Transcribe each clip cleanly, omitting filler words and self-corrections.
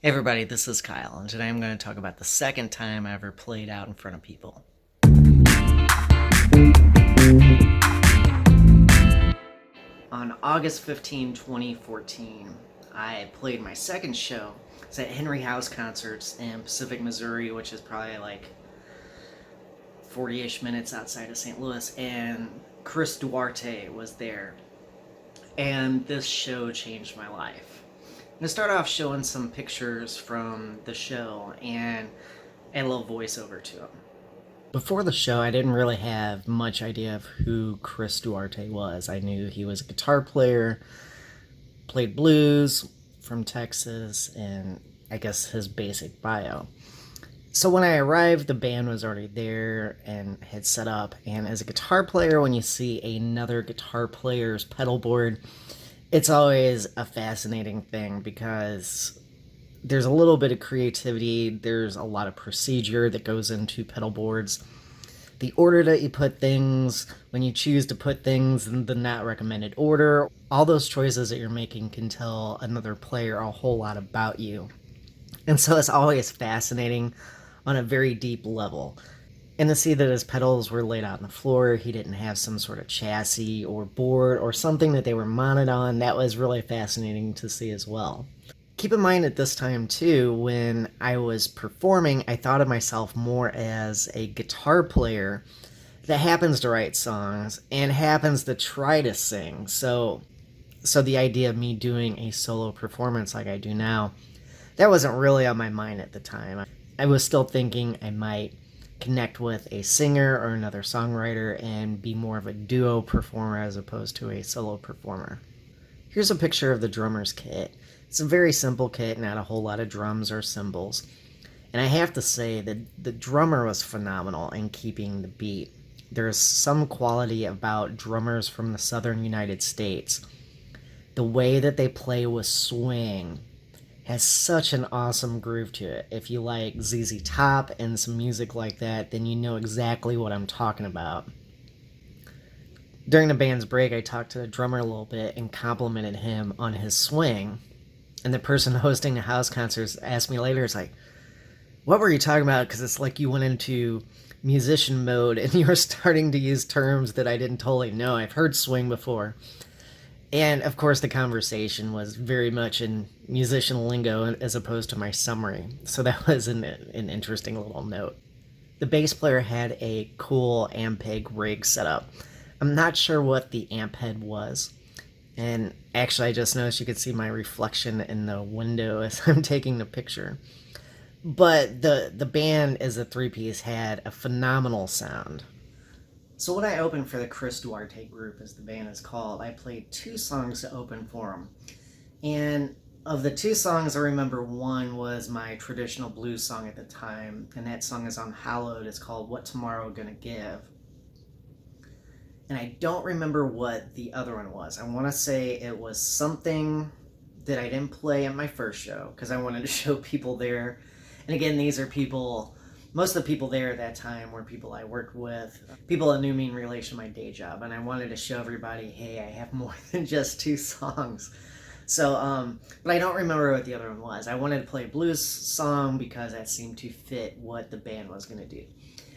Hey everybody, this is Kyle, and today I'm going to talk about the second time I ever played out in front of people. On August 15, 2014, I played my second show. It's at Henry House Concerts in Pacific, Missouri, which is probably like 40-ish minutes outside of St. Louis, and Chris Duarte was there. And this show changed my life. I'm going to start off showing some pictures from the show and a little voiceover to them. Before the show, I didn't really have much idea of who Chris Duarte was. I knew he was a guitar player, played blues from Texas, and I guess his basic bio. So when I arrived, the band was already there and had set up. And as a guitar player, when you see another guitar player's pedal board, it's always a fascinating thing because there's a little bit of creativity, there's a lot of procedure that goes into pedal boards. The order that you put things, when you choose to put things in the not recommended order, all those choices that you're making can tell another player a whole lot about you. And so it's always fascinating on a very deep level. And to see that his pedals were laid out on the floor, he didn't have some sort of chassis or board or something that they were mounted on, that was really fascinating to see as well. Keep in mind at this time too, when I was performing, I thought of myself more as a guitar player that happens to write songs and happens to try to sing. So the idea of me doing a solo performance like I do now, that wasn't really on my mind at the time. I was still thinking I might connect with a singer or another songwriter and be more of a duo performer as opposed to a solo performer. Here's a picture of the drummer's kit. It's a very simple kit, not a whole lot of drums or cymbals. And I have to say that the drummer was phenomenal in keeping the beat. There's some quality about drummers from the southern United States. The way that they play with swing has such an awesome groove to it. If you like ZZ Top and some music like that, then you know exactly what I'm talking about. During the band's break, I talked to the drummer a little bit and complimented him on his swing. And the person hosting the house concerts asked me later, it's like, what were you talking about? Because it's like you went into musician mode and you were starting to use terms that I didn't totally know. I've heard swing before. And of course, the conversation was very much in musician lingo as opposed to my summary. So that was an interesting little note. The bass player had a cool Ampeg rig set up. I'm not sure what the amp head was. And actually, I just noticed you could see my reflection in the window as I'm taking the picture. But the band as a three-piece had a phenomenal sound. So when I opened for the Chris Duarte group, as the band is called, I played two songs to open for them. And of the two songs, I remember one was my traditional blues song at the time, and that song is on Hallowed. It's called What Tomorrow Gonna Give. And I don't remember what the other one was. I want to say it was something that I didn't play at my first show, because I wanted to show people there. And again, these are people... Most of the people there at that time were people I worked with, people that knew me in relation to my day job, and I wanted to show everybody, hey, I have more than just two songs. So, but I don't remember what the other one was. I wanted to play a blues song because that seemed to fit what the band was going to do.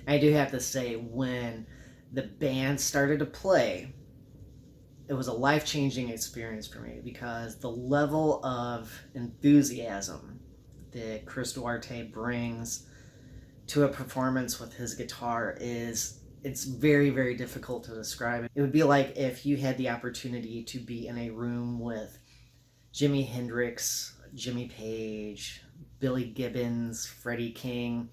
I do have to say, when the band started to play, it was a life-changing experience for me because the level of enthusiasm that Chris Duarte brings to a performance with his guitar it's very, very difficult to describe. It would be like if you had the opportunity to be in a room with Jimi Hendrix, Jimmy Page, Billy Gibbons, Freddie King,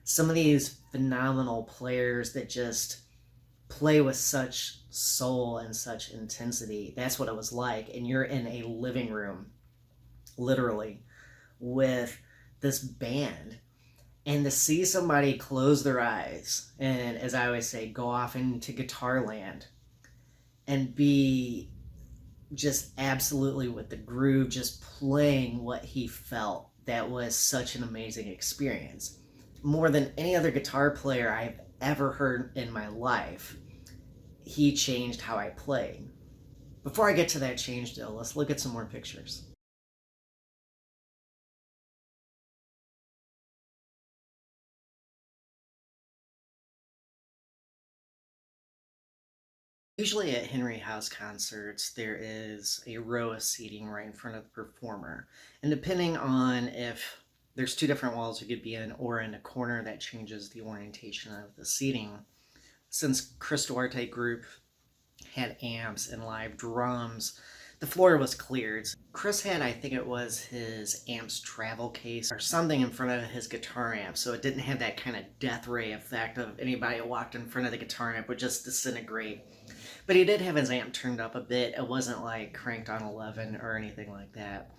some of these phenomenal players that just play with such soul and such intensity. That's what it was like. And you're in a living room, literally, with this band. And to see somebody close their eyes and, as I always say, go off into guitar land and be just absolutely with the groove, just playing what he felt, that was such an amazing experience. More than any other guitar player I've ever heard in my life, he changed how I played. Before I get to that change, though, let's look at some more pictures. Usually at Henry House concerts, there is a row of seating right in front of the performer. And depending on if there's two different walls you could be in or in a corner, that changes the orientation of the seating. Since Chris Duarte group had amps and live drums, the floor was cleared. Chris had, I think it was his amps travel case or something in front of his guitar amp, so it didn't have that kind of death ray effect of anybody who walked in front of the guitar amp would just disintegrate. But he did have his amp turned up a bit. It wasn't like cranked on 11 or anything like that.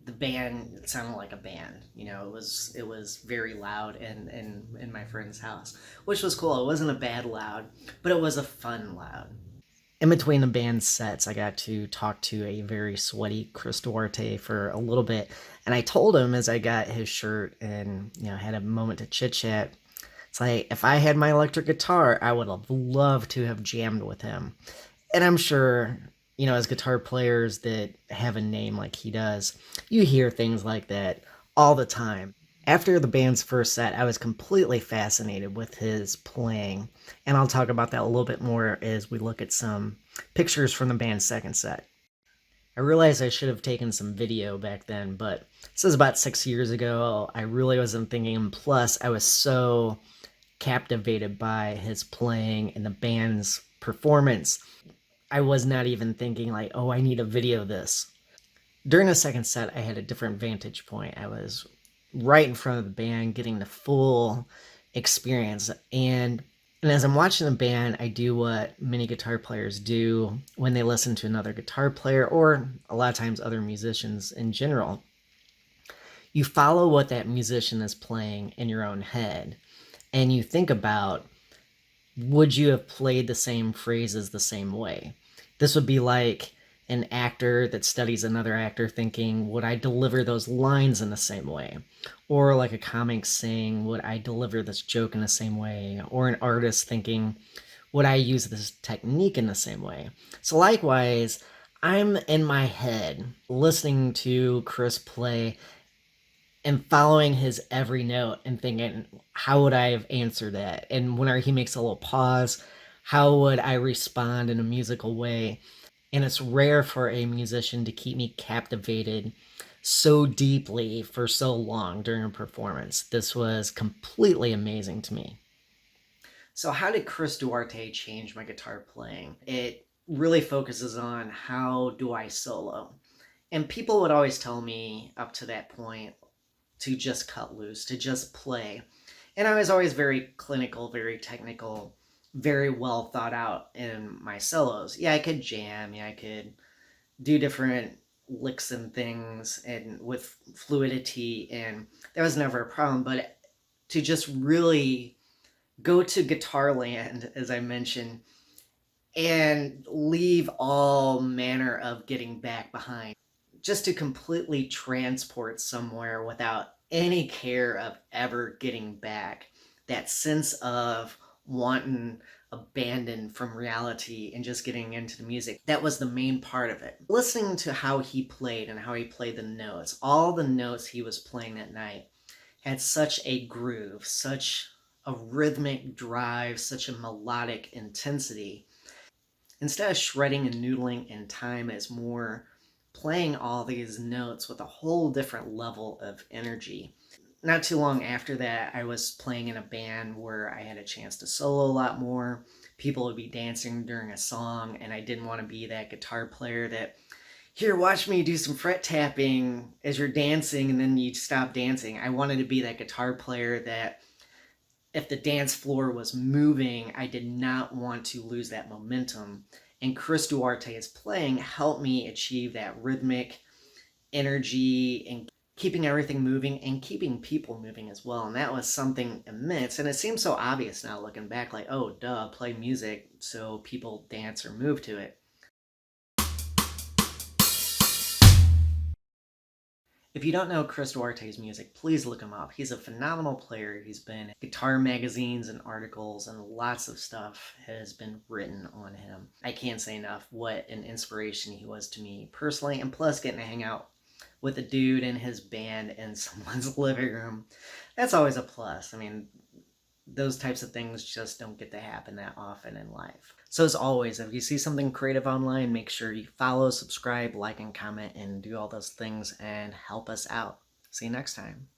The band, it sounded like a band. It was very loud in my friend's house, which was cool. It wasn't a bad loud, but it was a fun loud. In between the band sets, I got to talk to a very sweaty Chris Duarte for a little bit, and I told him as I got his shirt and had a moment to chit chat. It's like, if I had my electric guitar, I would have loved to have jammed with him. And I'm sure, as guitar players that have a name like he does, you hear things like that all the time. After the band's first set, I was completely fascinated with his playing, and I'll talk about that a little bit more as we look at some pictures from the band's second set. I realized I should have taken some video back then, but this is about 6 years ago. I really wasn't thinking, and plus, I was so captivated by his playing and the band's performance. I was not even thinking like, oh, I need to video this. During the second set, I had a different vantage point. I was right in front of the band, getting the full experience. And as I'm watching the band, I do what many guitar players do when they listen to another guitar player, or a lot of times other musicians in general. You follow what that musician is playing in your own head, and you think about, would you have played the same phrases the same way? This would be like an actor that studies another actor thinking, would I deliver those lines in the same way? Or like a comic saying, would I deliver this joke in the same way? Or an artist thinking, would I use this technique in the same way? So likewise, I'm in my head listening to Chris play and following his every note and thinking, how would I have answered that? And whenever he makes a little pause, how would I respond in a musical way? And it's rare for a musician to keep me captivated so deeply for so long during a performance. This was completely amazing to me. So how did Chris Duarte change my guitar playing? It really focuses on how do I solo. And people would always tell me up to that point to just cut loose, to just play. And I was always very clinical, very technical, very well thought out in my solos. Yeah, I could jam, yeah, I could do different licks and things and with fluidity, and that was never a problem. But to just really go to guitar land, as I mentioned, and leave all manner of getting back behind, just to completely transport somewhere without any care of ever getting back. That sense of wanting abandoned from reality and just getting into the music. That was the main part of it. Listening to how he played and how he played the notes, all the notes he was playing that night had such a groove, such a rhythmic drive, such a melodic intensity. Instead of shredding and noodling in time, as more playing all these notes with a whole different level of energy. Not too long after that, I was playing in a band where I had a chance to solo a lot more. People would be dancing during a song, and I didn't want to be that guitar player that, here, watch me do some fret tapping as you're dancing, and then you stop dancing. I wanted to be that guitar player that if the dance floor was moving, I did not want to lose that momentum. And Chris Duarte's playing helped me achieve that rhythmic energy and keeping everything moving and keeping people moving as well. And that was something immense. And it seems so obvious now looking back, like, oh, duh, play music so people dance or move to it. If you don't know Chris Duarte's music, please look him up. He's a phenomenal player. He's been in guitar magazines and articles, and lots of stuff has been written on him. I can't say enough what an inspiration he was to me personally, and plus getting to hang out with a dude and his band in someone's living room. That's always a plus. I mean, those types of things just don't get to happen that often in life. So as always, if you see something creative online, make sure you follow, subscribe, like, and comment, and do all those things and help us out. See you next time.